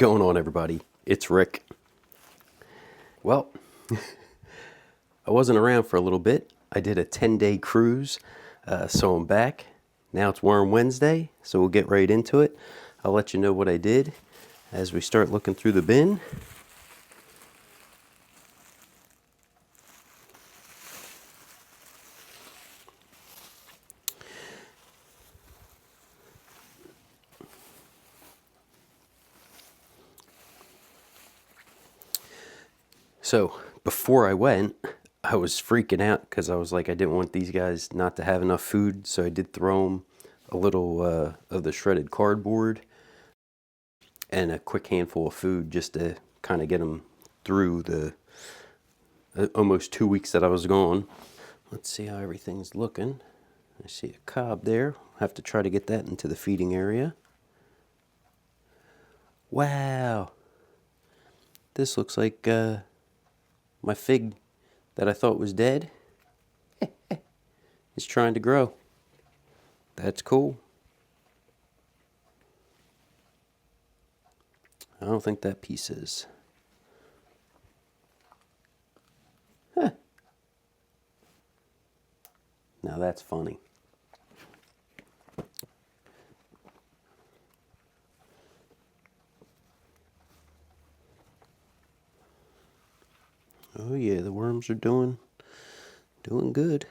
going on, everybody? It's Rick. Well, I wasn't around for a little bit. I did a 10-day cruise, so I'm back. Now it's Worm Wednesday, so we'll get right into it. I'll let you know what I did as we start looking through the bin. So before I went, I was freaking out because I was like, I didn't want these guys not to have enough food. So I did throw them a little of the shredded cardboard and a quick handful of food just to kind of get them through the almost 2 weeks that I was gone. Let's see how everything's looking. I see a cob there. Have to try to get that into the feeding area. Wow. This looks like my fig that I thought was dead is trying to grow. That's cool. I don't think that piece is. Huh. Now that's funny. Oh yeah, the worms are doing good.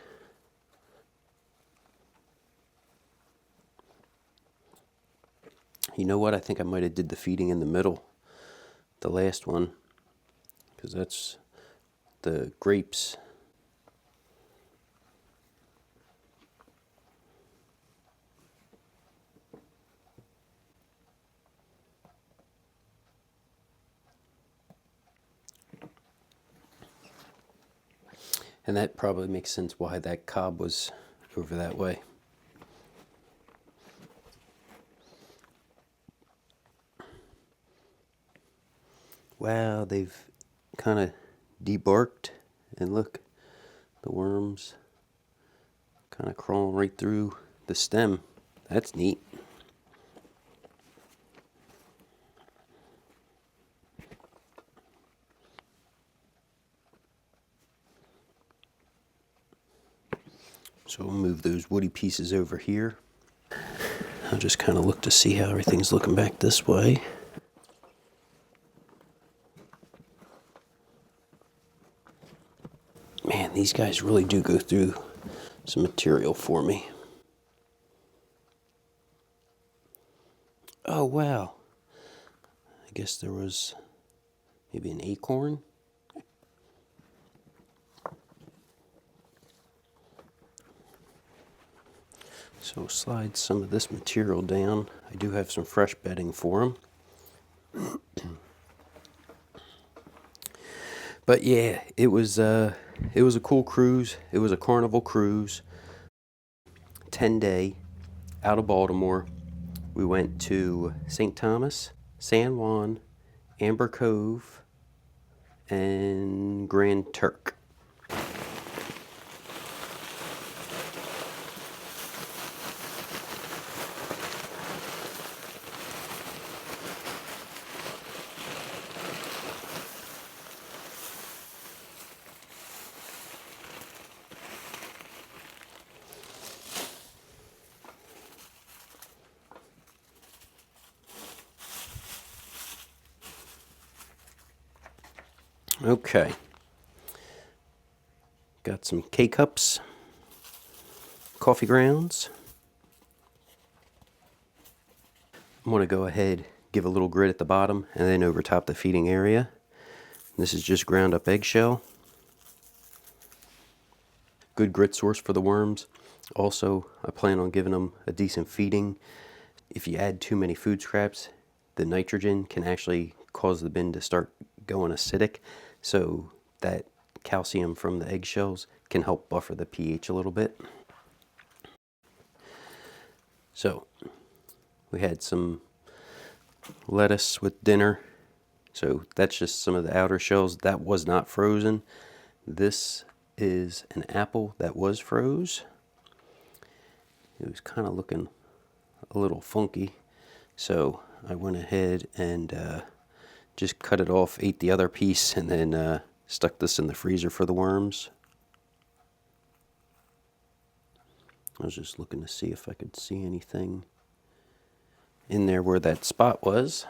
You know what? I think I might have did the feeding in the middle, the last one, because that's the grapes. And that probably makes sense why that cob was over that way. Wow, they've kind of debarked, and look, the worms kind of crawling right through the stem. That's neat. So we'll move those woody pieces over here. I'll just kind of look to see how everything's looking back this way. Man, these guys really do go through some material for me. Oh, wow. I guess there was maybe an acorn. So slide some of this material down. I do have some fresh bedding for them. But yeah, it was a cool cruise. It was a carnival cruise. 10-day out of Baltimore. We went to St. Thomas, San Juan, Amber Cove, and Grand Turk. Okay, got some K-cups, coffee grounds. I'm going to go ahead, give a little grit at the bottom and then over top the feeding area. This is just ground up eggshell. Good grit source for the worms. Also, I plan on giving them a decent feeding. If you add too many food scraps, the nitrogen can actually cause the bin to start going acidic. So that calcium from the eggshells can help buffer the pH a little bit. So we had some lettuce with dinner. So that's just some of the outer shells. That was not frozen. This is an apple that was froze. It was kind of looking a little funky. So I went ahead and just cut it off, ate the other piece, and then stuck this in the freezer for the worms. I was just looking to see if I could see anything in there where that spot was.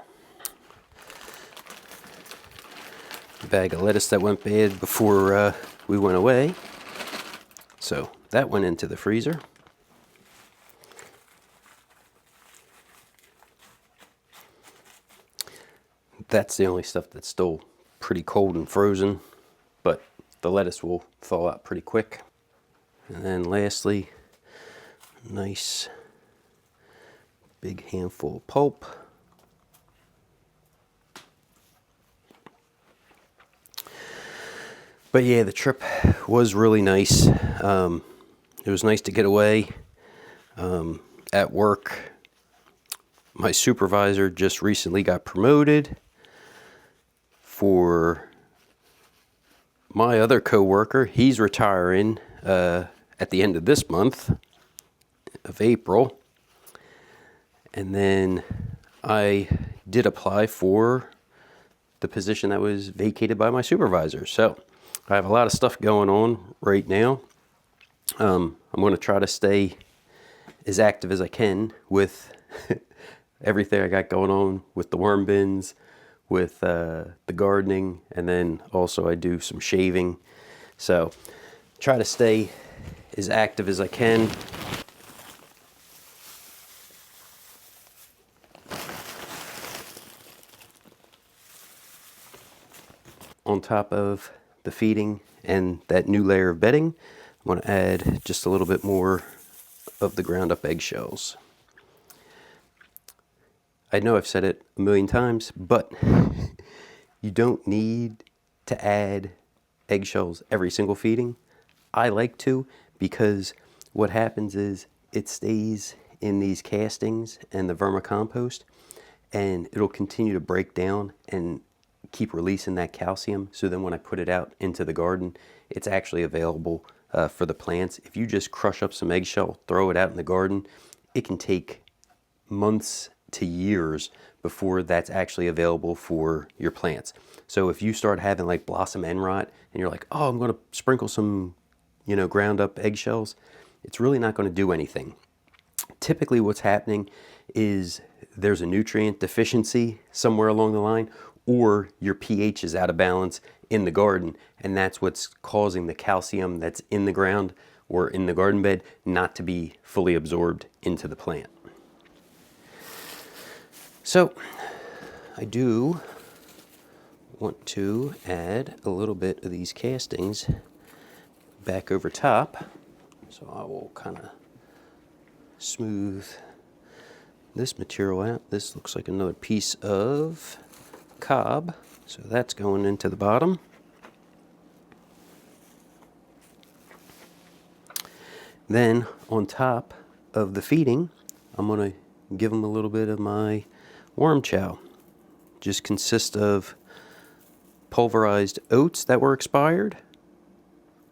A bag of lettuce that went bad before we went away. So that went into the freezer. That's the only stuff that's still pretty cold and frozen, but the lettuce will thaw out pretty quick. And then lastly, nice big handful of pulp. But yeah, the trip was really nice. It was nice to get away. At work, my supervisor just recently got promoted. For my other coworker, he's retiring at the end of this month of April. And then I did apply for the position that was vacated by my supervisor. So I have a lot of stuff going on right now. I'm going to try to stay as active as I can with everything I got going on with the worm bins, with the gardening, and then also I do some shaving. So try to stay as active as I can. On top of the feeding and that new layer of bedding, I'm going to add just a little bit more of the ground up eggshells. I know I've said it a million times, but you don't need to add eggshells every single feeding. I like to, because what happens is it stays in these castings and the vermicompost, and it'll continue to break down and keep releasing that calcium. So then when I put it out into the garden, it's actually available for the plants. If you just crush up some eggshell, throw it out in the garden, it can take months to years before that's actually available for your plants. So if you start having like blossom end rot and you're like, oh, I'm going to sprinkle some, ground up eggshells, it's really not going to do anything. Typically what's happening is there's a nutrient deficiency somewhere along the line, or your pH is out of balance in the garden, and that's what's causing the calcium that's in the ground or in the garden bed not to be fully absorbed into the plant. So I do want to add a little bit of these castings back over top. So I will kind of smooth this material out. This looks like another piece of cob, so that's going into the bottom. Then on top of the feeding, I'm going to give them a little bit of my worm chow. Just consists of pulverized oats that were expired,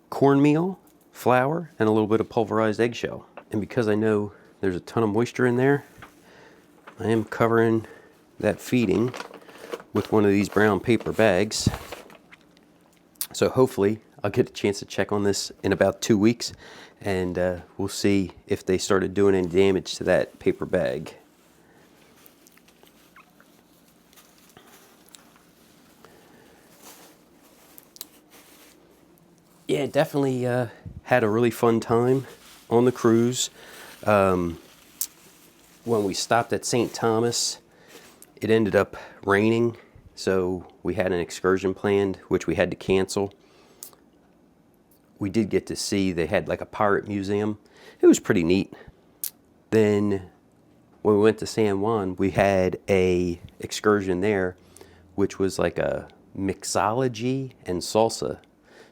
cornmeal, flour, and a little bit of pulverized eggshell. And because I know there's a ton of moisture in there, I am covering that feeding with one of these brown paper bags. So hopefully I'll get a chance to check on this in about 2 weeks, and we'll see if they started doing any damage to that paper bag. Yeah, definitely had a really fun time on the cruise. When we stopped at St. Thomas, it ended up raining, so we had an excursion planned, which we had to cancel. We did get to see, they had like a pirate museum. It was pretty neat. Then when we went to San Juan, we had a excursion there, which was like a mixology and salsa.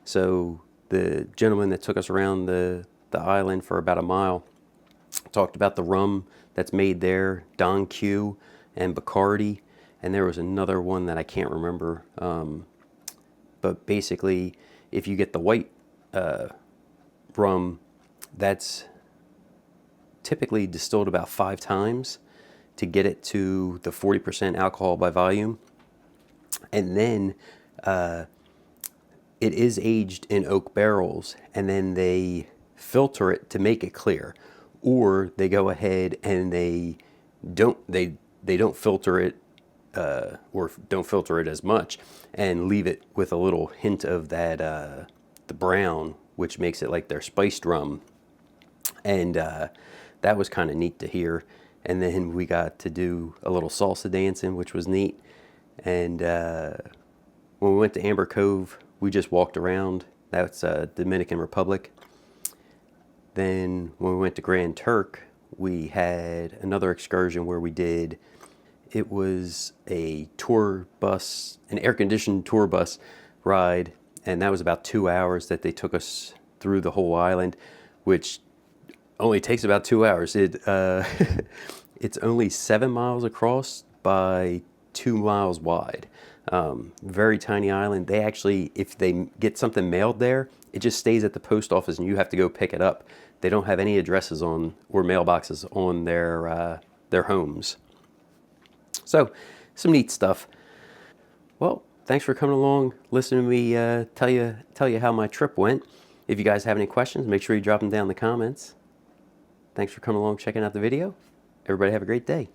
So the gentleman that took us around the island for about a mile talked about the rum that's made there, Don Q and Bacardi, and there was another one that I can't remember. But basically, if you get the white rum, that's typically distilled about 5 times to get it to the 40% alcohol by volume. And then it is aged in oak barrels, and then they filter it to make it clear, or they go ahead and they don't filter it, or don't filter it as much, and leave it with a little hint of that the brown, which makes it like their spiced rum. And that was kind of neat to hear. And then we got to do a little salsa dancing, which was neat. And when we went to Amber Cove, we just walked around. That's Dominican Republic. Then when we went to Grand Turk, we had another excursion where it was a tour bus, an air-conditioned tour bus ride, and that was about 2 hours that they took us through the whole island, which only takes about 2 hours. It's only 7 miles across by 2 miles wide. Very tiny island. They actually, if they get something mailed there, it just stays at the post office and you have to go pick it up. They don't have any addresses on or mailboxes on their homes. So, some neat stuff. Well, thanks for coming along, listening to me tell you how my trip went. If you guys have any questions, make sure you drop them down in the comments. Thanks for coming along, checking out the video. Everybody have a great day.